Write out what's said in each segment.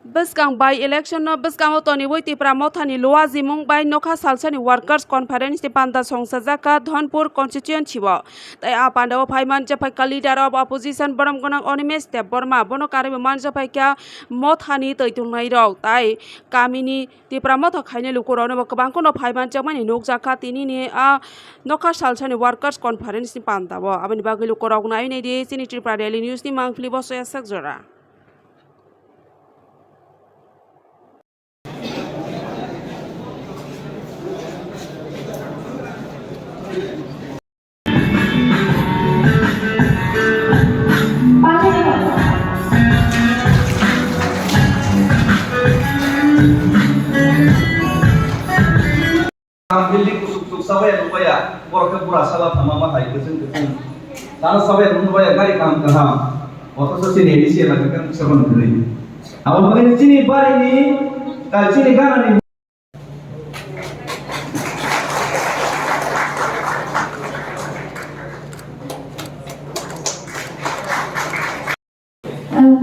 Beskang by election no beskang Tony Woi Tipra Motha ni Loa Zimung by Noka Salsani Workers Conference di Panda Songsa Jaka Dhanpur Constituency Tipra Tai Apanda Paiman Japai leader of opposition Boram Gonang Animesh D Borma Bono Karibe Man Japai Kya Motha ni Taitungai Rok Tai Kamini Tipra Motha Kaine Lukurona Bakabangko no Paiman Jamani Nok Jaka Tini ni Noka Salsani Workers Conference di Panda Abani Bagi Lukurok na ini di sini Tipra Daily News ni Mangfli Boso ya Sakzora. Ambil kusuk sampai rupaya, borok berasa lah sama hai kesan. Tanah sampai rupaya kali kam kaham. Waktu sini di sini lagi kan seven kali. Awal mengenai sini bar ini, kali sini kan ini.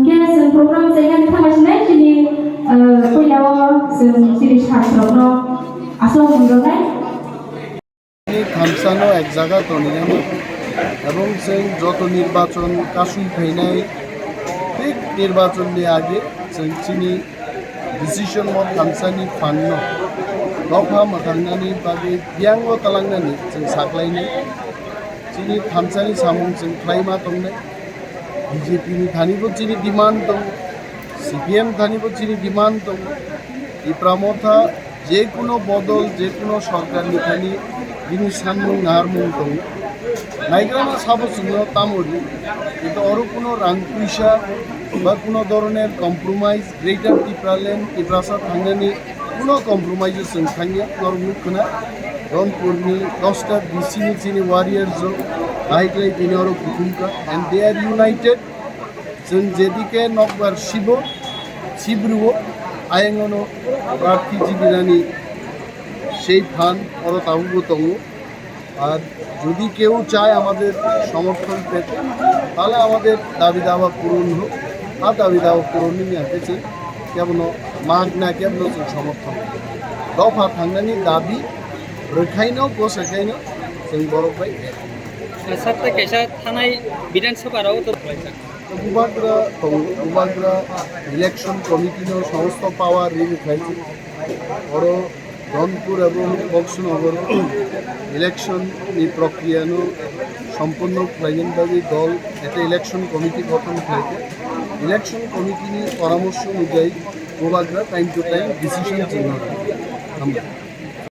Kes program saya kan macam ni jadi pelajar sendiri sahasrano asal menggunakan. Ini Thamsano ek jaga to niyama, এবং সেই যত নির্বাচন কাশুই ফাইনাই ঠিক নির্বাচন নিয়ে আগে চিনি decision মত Thamsani ফান্ন দফা মাখাংনানি বাগে বিয়াঙ্গ তালাংনানি जों साख्लायनाय चिनि Thamsani सामुं जों ख्लायमा दंनाय BJP नि थानिबो चिनि डिमान्ड दं CPM थानिबो चिनि डिमान्ड दं Tipra Motha যে কোনো বদল যে কোনো সরকার নিখানি যিনি সানমুং নাহারমুং দং নাইগ্রামা সাবসিংহ তামরি কিন্তু আরও কোনো রাং পয়সা বা কোনো ধরনের কম্প্রোমাইজ গ্রেটার টিপ্রাল্যান্ড টিপ্রাসা থাঙ্গানি কোনো কম্প্রোমাইজও जों थांगिया नरमुखना Dhanpurni 10টা ডিসিনি চিনি ওয়ারিয়ার্স হাইক্লাই তিনি আরও কুকুমকা অ্যান্ড দে আর ইউনাইটেড जों যেদিকে নকবার শিবরুও আয়েঙ্গনো প্রার্থী জীবিরানি সেই ফান ওরা তাহুবো তঙ্গ আর যদি কেউ চায় আমাদের সমর্থন পেতে তাহলে আমাদের দাবি দাওয়া পূরণ হোক আর দাবি দাওয়া পূরণ নিয়ে আসছে কেমন মাগ না কেমন সমর্থন দফা থাঙ্গানি দাবি রখাইনাও গসাইনাও जों बरफ बाय सातटा कैसा थानाय विधानसभाराव तो उबाग्रा इलेक्शन कमिटिनो समस्त पावर रिनि खाइছে और Dhanpur এবং বক্সনগর ইলেকশন এই প্রক্রিয়ানো সম্পূর্ণ প্ল্যানিং বাদী দল একটা ইলেকশন কমিটি গঠন খাইছে ইলেকশন কমিটিনি পরামর্শ অনুযায়ী উবাগ্রা টাইম টু টাইম ডিসিশন চিহ্ন আমরা